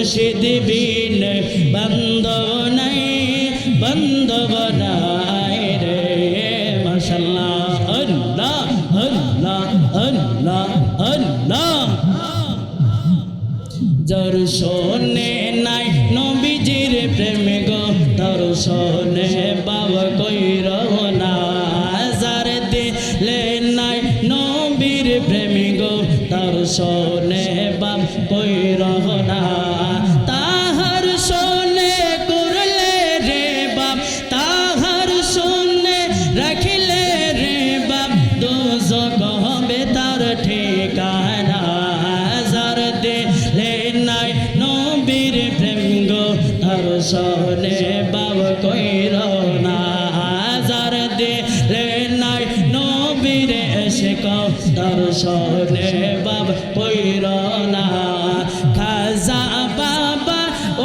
মুর্শিদ বিন বান্ধব নাই, বান্ধব নাই রে। মাশাআল্লাহ, আল্লাহ আল্লাহ আল্লাহ আল্লাহ। যার শোনে নাই নবীজির প্রেম গো, তার শোনে বাবা কইর না। যার দিলে নাই নবীর প্রেম গো, তার শোনে বাপ কইর না। তাহার শোনে করলে রে বাপ, তাহার শোনে রাখিলে রে বাপ, দোজখ হবে তার ঠিকানা। যার দিলে নাই নবীর প্রেম গো, তার শোনে বাপ কইর না। যার দিলে নাই নবীর এশক, তার শোনে বাপ কইর না। খাজা বাবা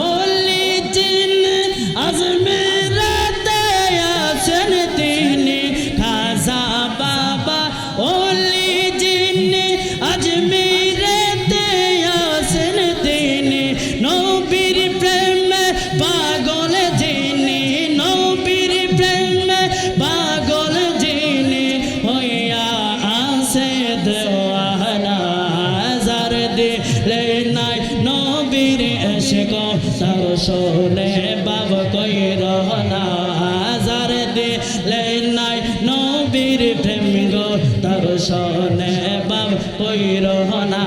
ওলি জিন আজমিরাতে আছেন তিনি। খাজা বাবা ওলি জিন আজমিরাতে আছেন তিনি। নবীর প্রেমে পাগল যিনি, নবীর প্রেমে পাগল যিনি, হইয়া আছে দেওয়ানা। যার দিলে নাই নবীর এশক, তার শোনে বাব কইর না। যার দিলে নাই নবীর প্রেম গো, তার শোনে বাব কইর না।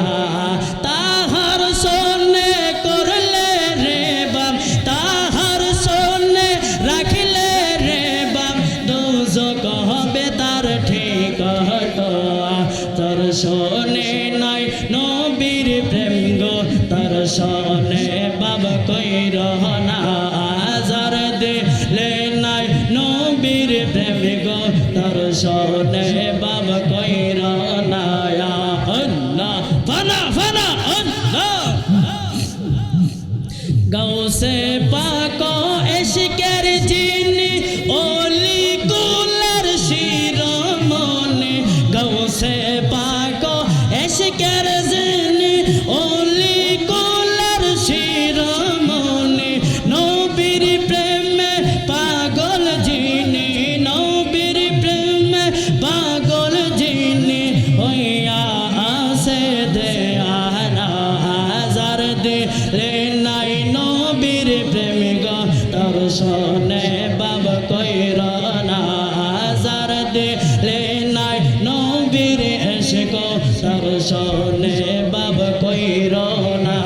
তাহার শোনে করলে রে বাপ, তাহার শোনে রাখিলে রে বাপ, দোজখ হবে তার ঠিকানা। তার শোনে নাই নবীর প্রেম গো, তার শোনে বাবা কইর না। যার দিলে নাই নবীর প্রেম গো, তার শোনে বাবা কইর না। আল্লাহ ফানা ফানা আল্লাহ। গাউসে পাক এশকের যিনি, ওলি কুলের শিরোমণি। গাউসে পাক এশকের যিনি, ওলি কুলের শিরোমণি। নবীর প্রেমে পাগল যিনি, নবীর প্রেমে পাগল যিনি, হইয়া আছে দেয়ানা। যার দিলে নাই নবীর প্রেম গো, তার শোনে বাবা কইর না। যার দিলে নাই নবীর এশক, তার শোনে বাবা কইর না।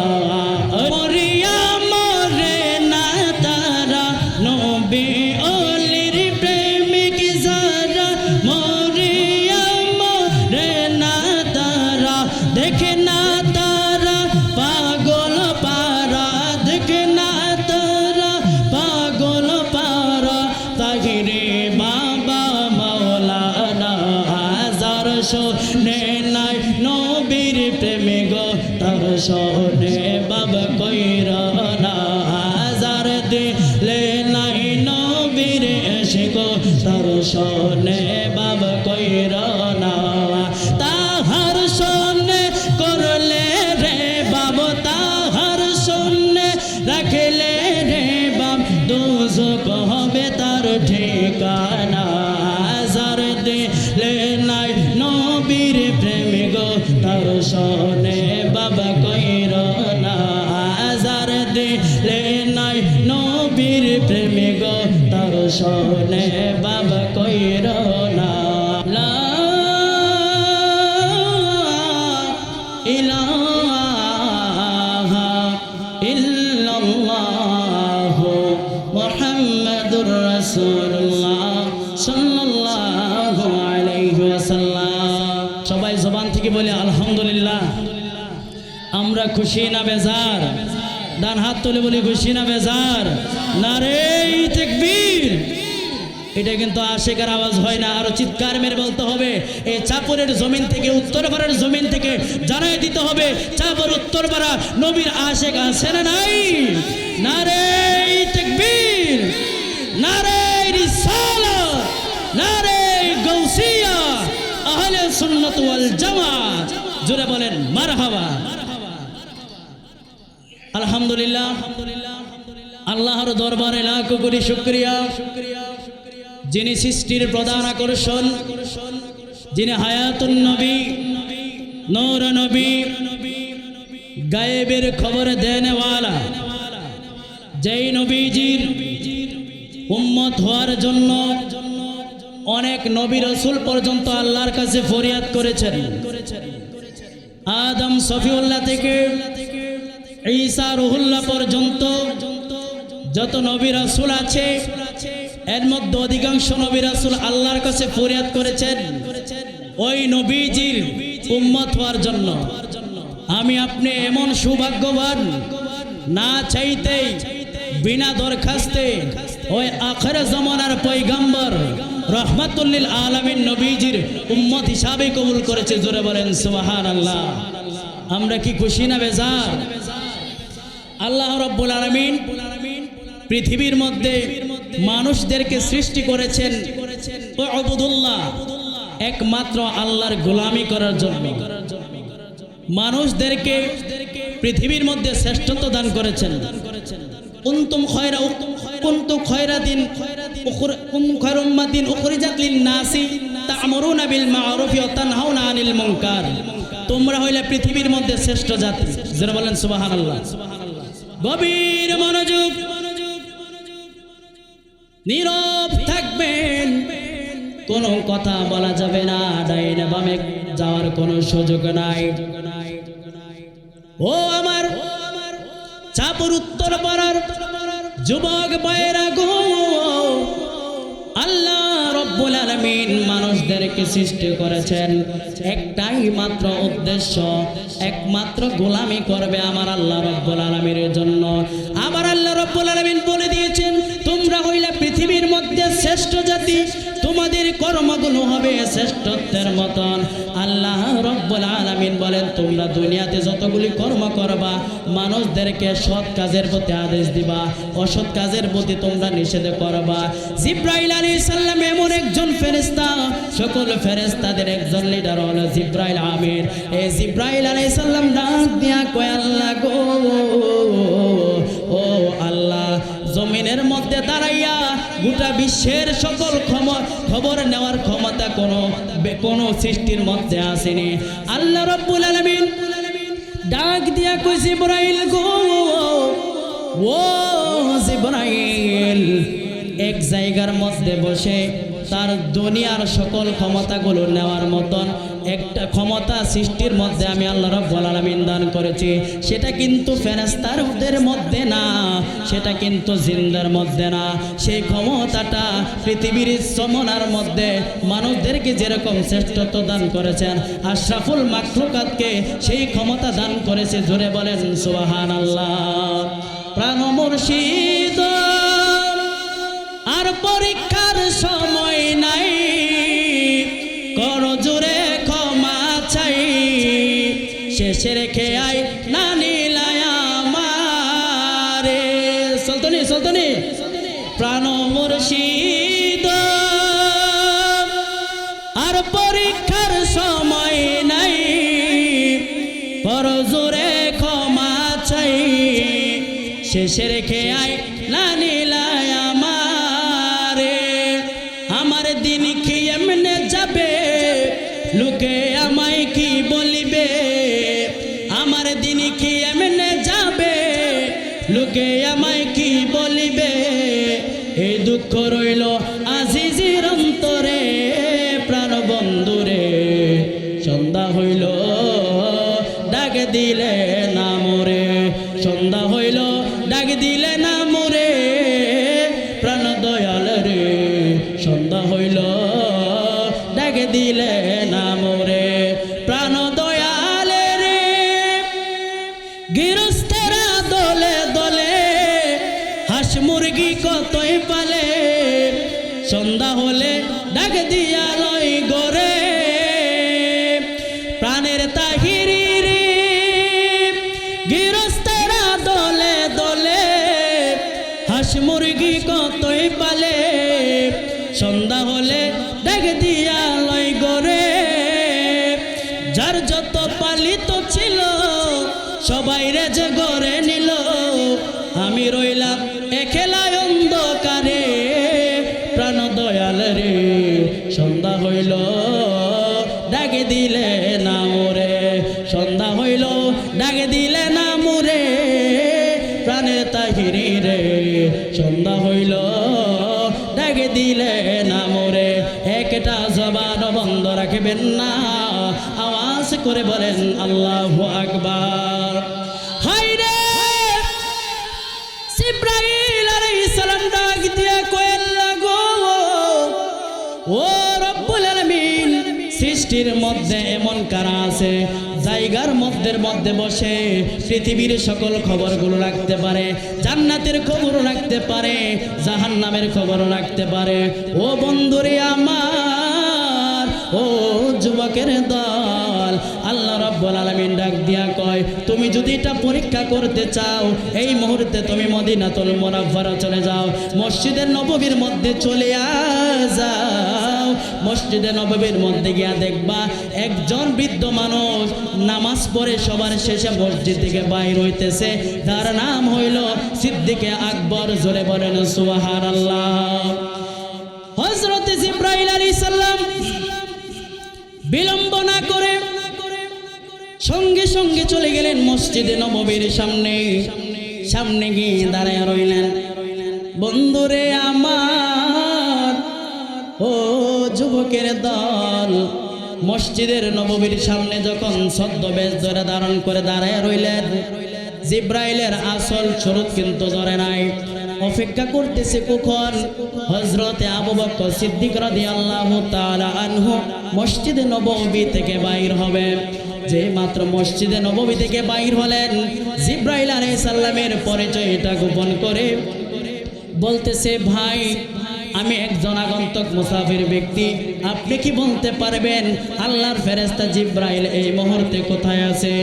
মরিয়া মরে না তারা, নবী ওলির প্রেমিক যারা। মরিয়া মরে না তারা, দেখে না তারা পাগল পারা, দেখে না তারা পাগল পারা। তাহিরে বাবা মাওলানা। যার শোনে নাই নবীর প্রেম গো, তার শোনে বাবা কইর না। যার দিলে নাই নবীর এশক, তার শোনে বাবা কইর না। তাহার শোনে করলে রে বাব, তাহার শোনে রাখিলে রে বাপ, দোজখ হবে তার ঠিকানা। যার দিলে নাই নবীর প্রেম গো, তার শোনে বাবা কইর না। যার দিলে নাই নবীর প্রেম গো, তার শোনে বাবা কইর না। লা ইলাহা ইল্লাল্লাহু মুহাম্মাদুর রাসূলুল্লাহ সাল্লাল্লাহু আলাইহি ওয়াসাল্লাম। সবাই জবান থেকে বলে আলহামদুলিল্লাহ। আমরা খুশি না বেজার? ডান হাত তুলে বলি খুশি না বেজার? নারে তাকবীর। এটা কিন্তু আশিকের আওয়াজ হয় না, আরো চিৎকার মেরে বলতে হবে। এই চাপরের জমিন থেকে, উত্তরপাড়ার জমিন থেকে জানাই দিতে হবে, চাপর উত্তরপাড়া নবীর আশিক আছে না নাই? নারে তাকবীর, নারে রিসালাত, নারে গাউসিয়া, আহলে সুন্নাত ওয়াল জামাত। জোরে বলেন মারহাবা। আলহামদুলিল্লাহ। আলহামদুলিল্লাহ আল্লাহর দরবারে লাখ কোটি শুকরিয়া, যিনি সৃষ্টির প্রধান আকর্ষণ, যিনি হায়াতুন নবী, নূর নবী, গায়েবের খবর দেনেওয়ালা, যেই নবীজির উম্মত হওয়ার জন্য অনেক নবী রাসূল পর্যন্ত আল্লাহর কাছে ফরিয়াদ করেছেন। আদম সফিউল্লাহ থেকে ঈসা রুহুল্লাহ পর্যন্ত যত নবী রাসূল আছে, এর মধ্যে অধিকাংশ নবী রাসূল আল্লাহর কাছে ফরিয়াদ করেছেন ওই নবীজির উম্মত হওয়ার জন্য। আমি আপনি এমন সৌভাগ্যবান, না চাইতেই বিনা দরখাস্তে ওই আখির জামানার পয়গম্বর রহমাতুল লিল আলামিন নবীজির উম্মত হিসাবে কবুল করেছে। জোরে বলেন সুবহানাল্লাহ। আমরা কি খুশি না বেজার? আল্লাহ রাব্বুল আলামিন পৃথিবীর মধ্যে মানুষদেরকে সৃষ্টি করেছেন উবুদুল্লাহ, একমাত্র আল্লাহর গোলামি করার জন্য। মানুষদেরকে পৃথিবীর মধ্যে শ্রেষ্ঠত্ব দান করেছেন। কুনতুম খায়রাতিন খায়রু উম্মাতিন উখরিজাত লিন-নাসি তা'মুরুনা বিল মা'রুফি ওয়া তানহাউনা আনিল মুনকার। তোমরা হইলে পৃথিবীর মধ্যে শ্রেষ্ঠ জাতি। যারা বলেন সুবহানাল্লাহ। গভীর মনোযোগ, নীরব থাকবেন, কোনো কথা বলা যাবে না, ডাইনে বামে যাওয়ার কোনো সুযোগ নাই। ও আমার চাপুর উত্তর পাড়ার যুবক ভাইরা গো, আল্লাহ রব্বুল আলামিন মানুষদেরকে সৃষ্টি করেছেন একটাই মাত্র উদ্দেশ্য, একমাত্র গোলামি করবে আমার আল্লাহ রব্বুল আলামিনের জন্য। আমার আল্লাহ রব্বুল আলামিন বলে দিয়েছেন, তোমরা হইলে পৃথিবীর মধ্যে শ্রেষ্ঠ জাতি, তোমাদের কর্মগুলো হবে শ্রেষ্ঠত্বের মতন। আল্লাহ রব্বুল আলামিন বলেন, তোমরা দুনিয়াতে যতগুলি কর্ম করবা, মানুষদেরকে সৎ কাজের প্রতি আদেশ দিবা, অসৎ কাজের প্রতি তোমরা নিষেধ করবা। জিব্রাইল আলাইহিস সালাম এমন একজন ফেরেশতা, সকল ফেরেশতাদের একজন লিডার হলো জিব্রাইল আমির। এই জিব্রাইল আলাইহিস সালাম ডাক দিয়া কয়, আল্লাহ গো, ও আল্লাহ, জমিনের মধ্যে দাঁড়াইয়া গোটা বিশ্বের সকল খবর নেওয়ার ক্ষমতা কোনো সৃষ্টির মধ্যে আসেনি। আল্লাহ রাব্বুল আলামিন ডাক দিয়া কই, জিব্রাইল গো, ও জিব্রাইল, এক জায়গার মধ্যে বসে তার দুনিয়ার সকল ক্ষমতাগুলো নেওয়ার মতন একটা ক্ষমতা সৃষ্টির মধ্যে আমি আল্লাহ রাব্বুল আলামিন দান করেছি। সেটা কিন্তু ফেরেশতাদের মধ্যে না, সেটা কিন্তু জিন্দার মধ্যে না। সেই ক্ষমতাটা পৃথিবীর সমনার মধ্যে মানুষদেরকে যেরকম শ্রেষ্ঠত্ব দান করেছেন, আশরাফুল মাখলুকাতকে সেই ক্ষমতা দান করেছে। জোরে বলেন সুবহানাল্লাহ। প্রাণ মুর্শিদ আর পরীক্ষার সময় নাই, কর জোরে ক্ষমা চাই, শেষে রেখে আই না নিলায় আমারে। সলতনি প্রাণ মুর্শিদ আর পরীক্ষার সময় নাই, কর জোরে ক্ষমা চাই, শেষে রেখে আই না নিলায় আমারে। আমার দিন কি এমনে যাবে, লোকে আমায় কি বলিবে, আমার দিন কি এমনে যাবে, লোকে আমায় কি বলিবে। এই দুঃখ রইল আজিজির অন্তরে, প্রাণ বন্ধুরে, সন্ধ্যা হইল ডাক দিলে না মোরে, সন্ধ্যা হইল ডাক দিলে না মোরে, প্রাণ দয়াল রে, সন্ধ্যা হইল ডাক দিলে না মোরে, প্রাণ দয়াল রে। গৃহস্থেরা দলে দলে হাঁস মুরগি কতই পালে, সন্ধ্যা হলে ডাক দিয়া লই গরে, প্রাণের তাহিরি রে। গৃহস্থেরা দলে দলে হাঁস মুরগি কতই পালে, সন্ধ্যা হলে ডাক দিয়া লই গরে। যার যত পালিত ছিল সবাই রে যে গড়ে নিল, রইলাম একলাই অন্ধকারে প্রাণ দয়াল রে সন্ধ্যা হইল ডাকে দিলে না মোরে সন্ধ্যা হইল ডাকে দিলে না মোরে প্রাণের তাহিরি রে সন্ধ্যা হইল ডাকে দিলে না মোরে একটা জবান বন্ধ রাখবেন না আওয়াজ করে বলেন আল্লাহু আকবার হায় রে জিবরাইল আলাইহিস সালাম ডাক দিয়া কইল লাগো ও রব্বুল আলামিন সৃষ্টির মধ্যে এমন কারা আছে জায়গার মধ্যে বসে পৃথিবীর সকল খবরগুলো রাখতে পারে জান্নাতের খবরও রাখতে পারে জাহান্নামের খবরও রাখতে পারে ও বন্ধুরে আমার ও যুবকের দল আল্লাহ রাব্বুল আলামিন ডাক দিয়া কয় তুমি যদি এটা পরীক্ষা করতে চাও এই মুহূর্তে তুমি মদিনাতুল মুনাওয়ারা চলে যাও মসজিদের নববীর মধ্যে চলে যাও মসজিদে নববীর মধ্যে গিয়া দেখবা একজন বৃদ্ধ মানুষ নামাজ পড়ে সবার শেষে মসজিদ থেকে বাইর হইতেছে তার নাম হইল সিদ্দিকে আকবর জোরে বলেন সুবহানাল্লাহ হযরত জিবরাইল আলাইহিস সালাম বিলম্ব না করে সঙ্গে সঙ্গে চলে গেলেন মসজিদে নববীর সামনে গিয়ে দাঁড়ায় রইলেন বন্ধুরে আমার ও যুবকের দল মসজিদের নববীর সামনে যখন ছদ্মবেশ ধরে ধারণ করে দাঁড়ায় রইলেন জিবরাইলের আসল স্বরূপ কিন্তু ধরে নাই অপেক্ষা করতেছে কখন হযরতে আবু বকর সিদ্দিক রাদিয়াল্লাহু তাআলা আনহু মসজিদে নববী থেকে বাইর হবে যে মাত্র মসজিদে নববী থেকে বাইর হলেন জিবরাইল আলাইহিস সালামের পরিচয়টা গোপন করে বলতেছে ভাই আমি একজন আগন্তুক মুসাফির ব্যক্তি আপনি কি বলতে পারবেন আল্লাহর ফেরেশতা জিবরাইল এই মুহূর্তে কোথায় আছে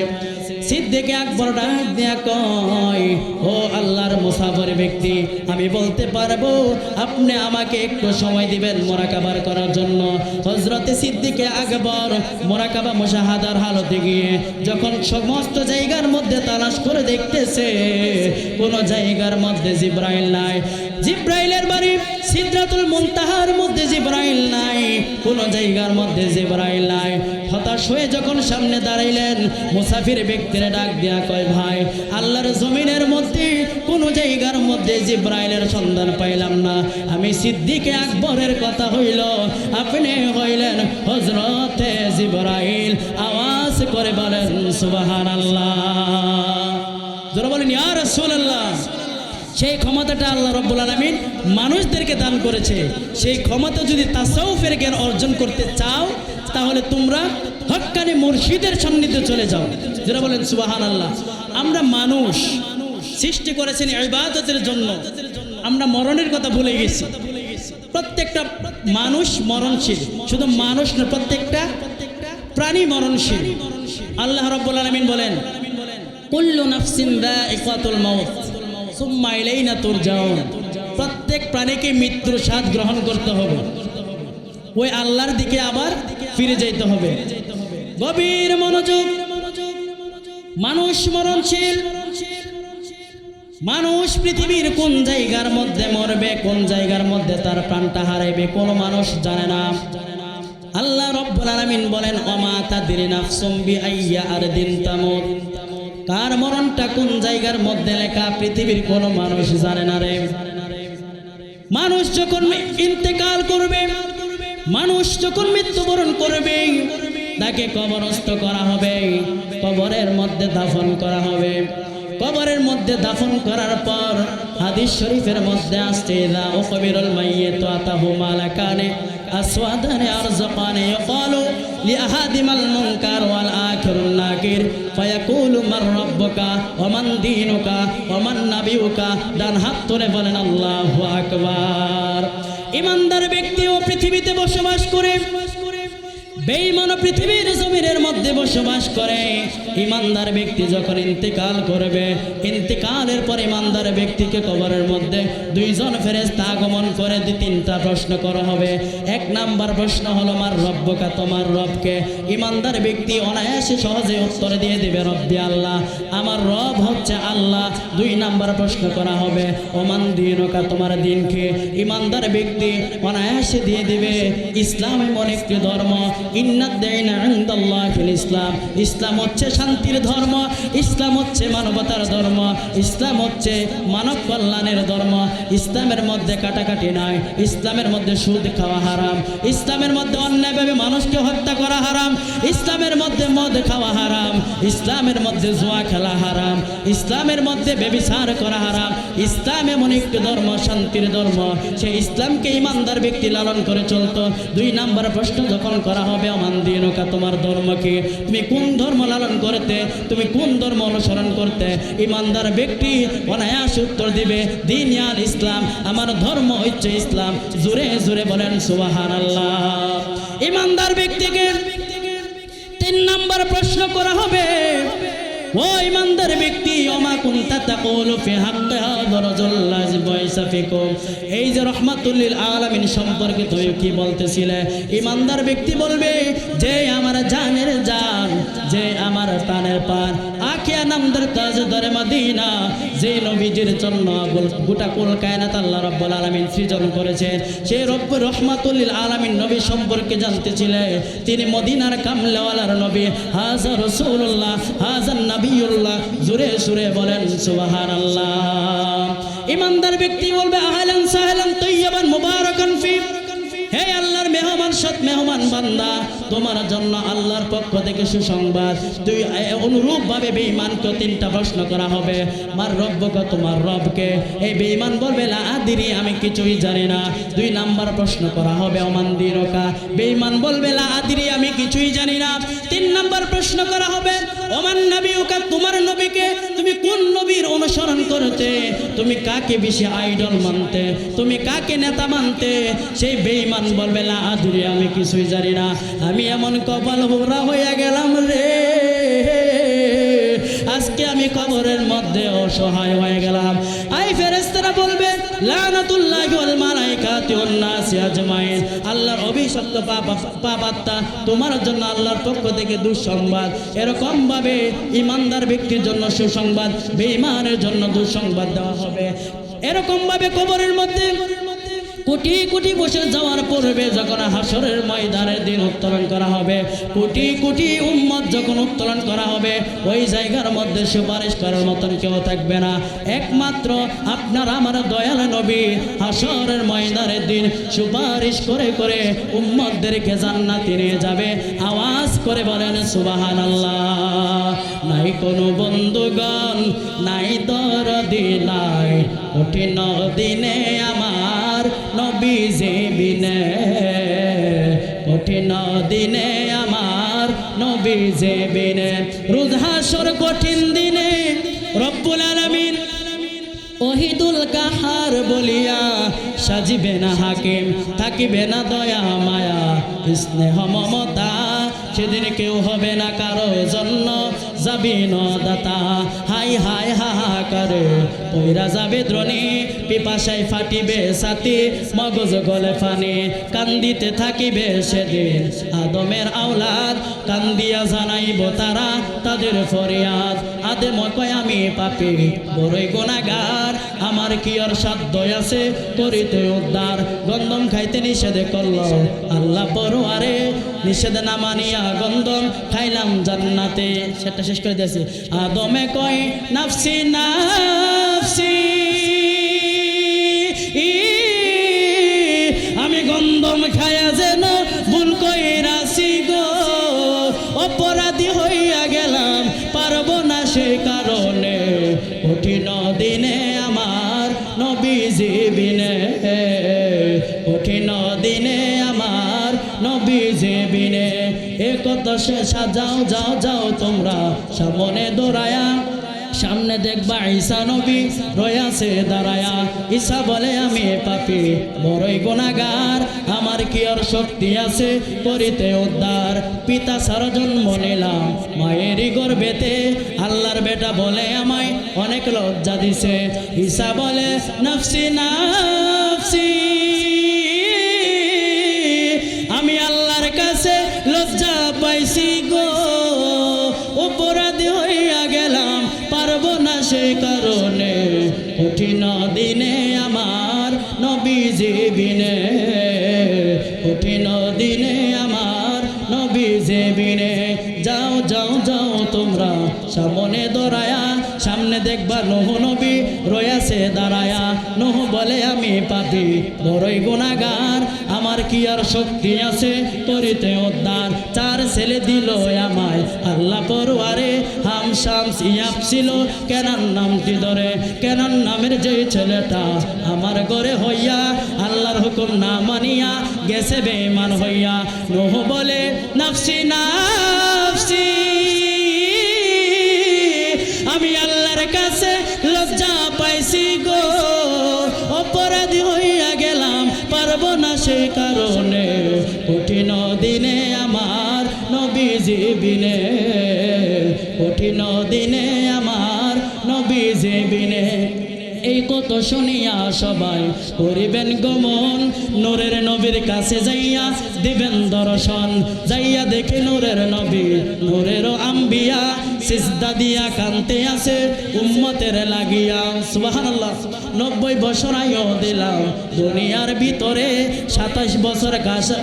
সিদ্দিকে আকবর ডাক দিয়া কয় ও আল্লাহর মুসাফির ব্যক্তি আমি বলতে পারবো আপনি আমাকে একটু সময় দিবেন মুরাকাবা করার জন্য হযরতে সিদ্দিকে আকবর মুরাকাবা মুশাহাদার হালতে গিয়ে যখন সমস্ত জায়গার মধ্যে তালাশ করে দেখতেছে কোন জায়গার মধ্যে জিবরাইল নাই জিবরাইলের বাড়ি সিদরাতুল মুনতাহার মধ্যে জিবরাইল নাই কোন জায়গার মধ্যে জিবরাইল নাই হতাশ হয়ে যখন সামনে দাঁড়াইলেন মুসাফির ব্যক্তির ডাক দেয়া কয় ভাই আল্লাহর জমিনের মধ্যে কোন জায়গার মধ্যে জিবরাইলের সন্ধান পাইলাম না আমি সিদ্দিকে আকবরের কথা হইল আপনি হইলেন হযরতে জিবরাইল আওয়াজ করে বলেন সুবহানাল্লাহ জোরে বলেন ইয়া রাসূলুল্লাহ সেই ক্ষমতাটা আল্লাহ রাব্বুল আলামিন মানুষদেরকে দান করেছে সেই ক্ষমতা যদি তাসাউফের জ্ঞান অর্জন করতে চাও তাহলে তোমরা হক্কানি মুর্শিদের সান্নিধ্যে চলে যাও যারা বলেন সুবহানাল্লাহ আমরা মানুষ সৃষ্টি করেছেন ইবাদতের জন্য আমরা মরণের কথা ভুলে গেছি প্রত্যেকটা মানুষ মরণশীল শুধু মানুষ না প্রত্যেকটা প্রাণী মরণশীল আল্লাহ রাব্বুল আলামিন বলেন কুল্লু নাফসিন যায়িকাতুল মাউত সুম্মা ইলাইনা তুরজাউন প্রত্যেক প্রাণীকে মৃত্যুর স্বাদ গ্রহণ করতে হবে ওই আল্লাহর দিকে আবার ফিরে যেতে হবে গভীর মনোযোগ মানুষ মরণশীল মানুষ পৃথিবীর কোন জায়গার মধ্যে মরবে কোন জায়গার মধ্যে তার প্রাণটা হারাইবে কোনো মানুষ জানে না আল্লাহ রাব্বুল আলামিন বলেন ওমা তাদরি নাফসুম বিআইয়্যা আরদিন তামুত কার মরণটা কোন জায়গার মধ্যে লেখা পৃথিবীর কোনো মানুষ জানে না রে মানুষ যখন ইন্তেকাল করবে মানুষ যখন মৃত্যুবরণ করবে তাকে কবরস্থ করা হবে কবরের মধ্যে দাফন করা হবে কবরের মধ্যে দাফন করার পর হাদিস শরীফের মধ্যে আসছে ইযা উকবিরুল মাইয়িতু আতাহু মালাকানে আসওয়াদানে আরযাকানে ইয়াকালু লিআহাদিমাল মুনকার ওয়াল আখিরুন নাকির ফায়াকুলু মান রাব্বুকা ওয়া মান দীনুকা ওয়া মান নাবিয়ুকা ডান হাত তুলে বলেন আল্লাহু আকবার ইমানদার ব্যক্তি ও পৃথিবীতে বসবাস করে বেঈমান পৃথিবীর জমিনের মধ্যে বসবাস করে। ইমানদার ব্যক্তি যখন ইন্তেকাল করবে, ইন্তেকালের পর ইমানদার ব্যক্তিকে কবরের মধ্যে দুইজন ফেরেশতা আগমন করে তিনটা প্রশ্ন করা হবে। এক নাম্বার প্রশ্ন হলো মার রব্বুকা, তোমার রবকে। ইমানদার ব্যক্তি অনায়াসে সহজে উত্তর দিয়ে দিবে রব্বি আল্লাহ, আমার রব হচ্ছে আল্লাহ। দুই নাম্বার প্রশ্ন করা হবে ওমান দীনুকা, তোমার দিনকে। ইমানদার ব্যক্তি অনায়াসে দিয়ে দিবে ইসলাম এমন একটি ধর্ম, ইন্নাদ দাইনা ইনদাল্লাহিল ইসলাম, ইসলাম হচ্ছে শান্তির ধর্ম, ইসলাম হচ্ছে মানবতার ধর্ম, ইসলাম হচ্ছে মানব কল্যাণের ধর্ম। ইসলামের মধ্যে কাটাকাটি নাই, ইসলামের মধ্যে সুদ খাওয়া হারাম, ইসলামের মধ্যে অন্যায়ভাবে মানুষকে হত্যা করা হারাম, ইসলামের মধ্যে মদ খাওয়া হারাম, ইসলামের মধ্যে জুয়া খেলা হারাম, ইসলামের মধ্যে ব্যভিচার করা হারাম। ইসলাম এমন একটি ধর্ম, শান্তির ধর্ম, সেই ইসলামকে ইমানদার ব্যক্তি লালন করে চলতো। দুই নাম্বার প্রশ্ন যখন করা হবে ওমান দীনুকা, তোমার ধর্ম কি, তুমি কোন ধর্ম লালন করতে, তুমি কোন ধর্ম অনুসরণ করতে। ইমানদার ব্যক্তি অনায়াস উত্তর দিবে দিন আল ইসলাম, আমার ধর্ম হচ্ছে ইসলাম। জোরে জোরে বলেন সুবহানাল্লাহ। ইমানদার ব্যক্তিকে তিন নাম্বার প্রশ্ন করা হবে ও ইমানদার ব্যক্তি, ওমা কুনতা তাকুলু ফি হাক্কি হাযা রাজুল্লাহি বাইসা ফিকুম, এই যে রাহমাতুল লিল আলামিন সম্পর্কে তুমি কি বলতেছিলে। ইমানদার ব্যক্তি বলবে যে আমার জানের জান, যে আমার প্রাণের প্রাণ, আখিয়া নামদার তাজদার মদিনা, যে নবীজির জন্য গোটা কুল কায়নাত আল্লাহ রাব্বুল আলামিন সৃজন করেছেন, সেই রব্ব রাহমাতুল লিল আলামিন নবী সম্পর্কে জানতেছিলে। তিনি মদিনার কামলাওয়ালার নবী, হাজা রাসূলুল্লাহ, হাজা নবিয়ুল্লাহ। জোরে সুরে বলেন সুবহানাল্লাহ। ইমানদার ব্যক্তি বলবে আহলান সাহলান তাইয়্যিবান মুবারাকান ফি, হে আল্লাহর মেহমান, সৎ মেহমান বান্দা, তোমার জন্য আল্লাহর পক্ষ থেকে সুসংবাদ। তুই অনুরূপ ভাবে বেঈমানকে তিনটা প্রশ্ন করা হবে মার রব্বুকা, তোমার রবকে। এই বেঈমান বলবে লা আদরি, আমি কিছুই জানি না। দুই নাম্বার প্রশ্ন করা হবে ওমান দীনুকা, বেঈমান বলবে লা আদরি, আমি কিছুই জানি না। তিন নাম্বার প্রশ্ন করা হবে ওমান নবিয়ুকা, তোমার নবীকে, তুমি কোন নবীর অনুসরণ করতে, তুমি কাকে বেশি আইডল মানতে, তুমি কাকে নেতা মানতে। সেই বেঈমান বলবে লা আদরি, আমি কিছুই জানি না। আমি এমন কপাল পোড়া হয়ে গেলাম রে, আজকে আমি কবরের মধ্যে অসহায় হয়ে গেলাম। আই ফেরেশতারা বলবে লানাতুল্লাহি ওয়াল মালাইকাতি ওয়ান নাসি আজমাইন, আল্লাহর অভিশপ্ত পাপাত্তা, তোমার জন্য আল্লাহর পক্ষ থেকে দুঃসংবাদ। এরকম ভাবে ইমানদার ব্যক্তির জন্য সুসংবাদ, বেঈমানের জন্য দুঃসংবাদ দেওয়া হবে। এরকম ভাবে কবরের মধ্যে কোটি কোটি বছর যাওয়ার পূর্বে যখন হাসরের ময়দানের দিন উত্তোলন করা হবে, কোটি কোটি উম্মত যখন উত্তোলন করা হবে, ওই জায়গার মধ্যে সুপারিশ করার মতন কেউ থাকবে না, একমাত্র আপনার আমার দয়াল নবী হাসরের ময়দানের দিন সুপারিশ করে করে উম্মতদেরকে জান্নাতে নিয়ে যাবে। আওয়াজ করে বলেন সুবহানাল্লাহ। নাই কোনো বন্ধুগণ, নাই দরদি, নাই কঠিন দিনে আমার নবীজি বিনে, কঠিন দিনে আমার নবীজি বিনে। রোজ হাসর কঠিন দিনে রব্বুল আলামিন ওহিদুল কাহার বলিয়া সাজিবে না হাকিম, থাকিবে না দয়া মায়া স্নেহ মমতা, সেদিন কেউ হবে না কারো জন্য যাবি দাতা। হাই হাই হাহাকারে পইরা যাবে দ্রোণী, পিপাসায় ফাটিবে ছাতি, মগজ গলে ফানি, কান্দিতে থাকিবে সেদিন আদমের আওলাদ, কান্দিয়া জানাইব তারা তাদের ফরিয়াদ। আদম কয় আমি পাপী বড়ই গুনাহগার, আমার কি আর সাধ্য আছে করিতে উদ্ধার। গন্ধম খাইতে নিষেধ করল আল্লাহ পরোয়ারে, নিষেধ না মানিয়া গন্ধম খাইলাম জান্নাতে। সেটা শেষ করে দিয়েছি। আদমে কয় নাফসি নাফসি, আমি গন্ধম খায়া যেন ভুল কইরাছি গো, অপরাধী হইয়া গেলাম পারবো না সে কারণে, কঠিন দিনে আমার নবীজি বিনে, কঠিন দিনে আমার নবীজি বিনে। এ কত সে সাজাও যাও যাও তোমরা সামনে দৌড়ায়া, সামনে দেখবা ঈসা নবী রয়াছে দাঁড়ায়া। ঈসা বলে আমি পাপী বড়ই গুনাহগার, আমার কি আর শক্তি আছে করিতে উদ্ধার? পিতা সারা জন্ম নিলাম মায়েরই গর্ভেতে, আল্লাহর বেটা বলে আমায় অনেক লজ্জা দিছে। ঈসা বলে নফসি নফসি, আমি আল্লাহর কাছে লজ্জা পাইছি গো, অপরাধী হইয়া গেলাম পারবো না সে কারণে, কঠিন দিনে আমার নবীজি বিনে, কঠিন দিনে আমার নবীজি বিনে। যাও যাও যাও তোমরা সামনে দৌড়ায়া, সামনে দেখবা নূহ নবী রয়াছে দাঁড়ায়া। নূহ বলে আমি পাপী বড়ই গুনাহগার, আমার কি আর শক্তি আছে করিতে উদ্ধার? 4 ছেলে দিল আমায় আল্লাহ পরওয়ারে, হাম শামস ইয়াব ছিল কেনান নামটি ধরে। কেনান নামের যে ছেলেটা আমার ঘরে হইয়া আল্লাহর হুকুম না মানিয়া গেছে বেঈমান হইয়া। নূহ বলে নফসি নফসি, আমি আল্লাহর কাছে লজ্জা পাইছি গো, অপরাধী হইয়া গেলাম পারবো না সেই কারণে, কঠিন দিনে আমার নবীজি বিনে, কঠিন দিনে আমার নবীজি বিনে। এই কত শুনিয়া সবাই করিবেন গমন, নূরের নবীর কাছে যাইয়া দিবেন দর্শন। যাইয়া দেখে নূরের নবী নূরের আম্বিয়া সিজদা দিয়া কানতে আছে উম্মতের লাগিয়া। সুবহানাল্লাহ। 90 বছর আয়ু দিলাম দুনিয়ার ভিতরে, 27 বছর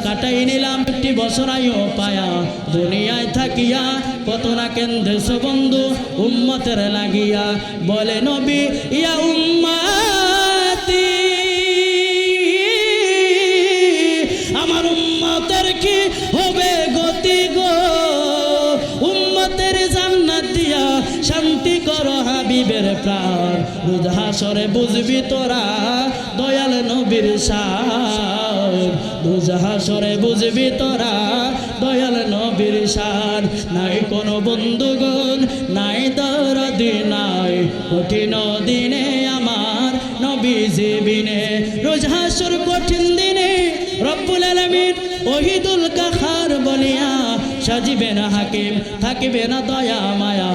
কাটাই নিলাম 50 বছর আয়ু পায়া দুনিয়ায় থাকিয়া, কত না কেন্দ্রেছ বন্ধু উম্মতের লাগিয়া। বলে নবী ইয়া উম্মতি, আমার উম্মতের কি হবে গতি গো, উম্মতের জান্নাত দিয়া শান্তি করো হাবিবের প্রাণ, রোজ হাসরে বুঝবি তোরা দয়াল নবীর শান, রোজ হাসরে বুঝবি তোরা দয়াল নবীর শান। নাই কোনো বন্ধুগণ নাই দরদি নাই, কঠিন দিনে আমার নবীজি বিনে। রোজ হাসর কঠিন দিনে রব্বুল আলামিন ওহিদুল কাহার বলিয়া সাজিবে না হাকিম, থাকিবে না দয়া মায়া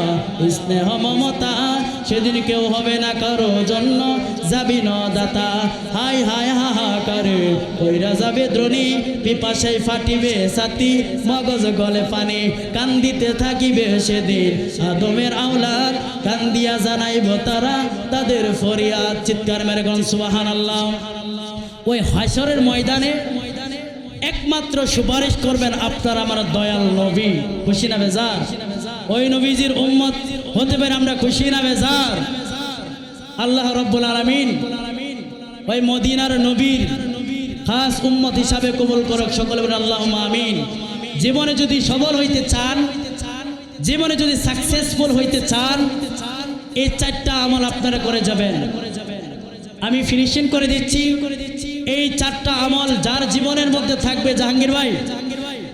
স্নেহ মমতা, সেদিন কেউ হবে না কারো জন্য যাবি ন দাতা। হাই হাই হাহাকারে কইরা যাবে দ্রোণী, পিপাসায় ফাটিবে ছাতি মগজ গলে পানি, কান্দিতে থাকিবে সেদিন আদমের আওলাদ, কান্দিয়া জানাইব তারা তাদের ফরিয়াদ। চিৎকার মেরে গন সুবহানাল্লাহ। ওই হাসরের ময়দানে একমাত্র সুপারিশ করবেন আপনার আমার দয়াল নবী। খুশি না বেজার? ওই নবীজির উম্মত হতে পারে আমরা, খুশি না বেজার? আল্লাহ রাব্বুল আলামিন ওই মদিনার নবীর খাস উম্মত হিসাবে কবুল করুক। সকলে বলেন আল্লাহুম্মা আমিন। জীবনে যদি সফল হইতে চান, জীবনে যদি সাকসেসফুল হইতে চান, এই 4টা আমল আপনারা করে যাবেন। আমি ফিনিশিং করে দিচ্ছি। এই 4টা আমল যার জীবনের মধ্যে থাকবে, জাহাঙ্গীর ভাই,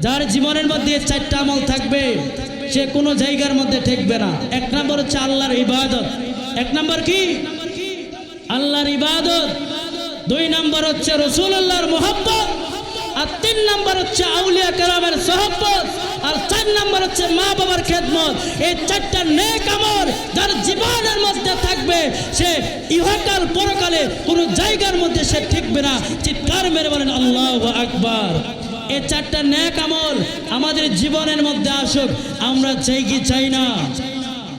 যার জীবনের মধ্যে 4টা আমল থাকবে সে কোনো জায়গার মধ্যে ঠেকবে না। 1 নম্বর হচ্ছে আল্লাহর ইবাদত। 1 নম্বর কি? আল্লাহর ইবাদত। 2 নম্বর হচ্ছে রাসূলুল্লাহর মুহাব্বত, আর 3 নম্বর হচ্ছে আউলিয়া কেরামের সোহবত, আর 4 নম্বর হচ্ছে মা বাবার খেদমত। এই 4টা নেক আমল যার জীবনের মধ্যে থাকবে সে ইহকাল পরকালে কোনো জায়গার মধ্যে সে ঠেকবে না। চিৎকার মেরে বলেন আল্লাহু আকবার। এই 4টা নেক আমল আমাদের জীবনের মধ্যে আসুক। আমরা চাই কি চাই না?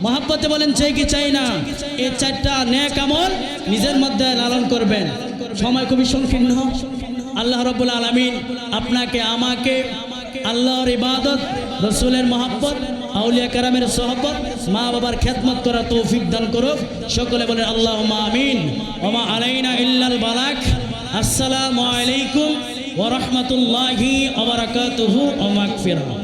মহাব্বতে বলেন চাই কি চাই না? এই 4টা নেক আমল নিজের মধ্যে লালন করবেন। সময় খুবই সংকীর্ণ। আল্লাহ রাব্বুল আলামিন আপনাকে আমাকে আল্লাহর ইবাদত, রাসূলের মহব্বত, আউলিয়া কেরামের সোহবত, মা বাবার খেদমত করার তৌফিক দান করুক। সকলে বলেন আল্লাহুম্মা আমিন। ওয়া মা আলাইনা ইল্লাল বালাগ। আসসালামু আলাইকুম ওয়া রাহমাতুল্লাহি ওয়া বারাকাতুহু ওয়া মাগফিরাহ।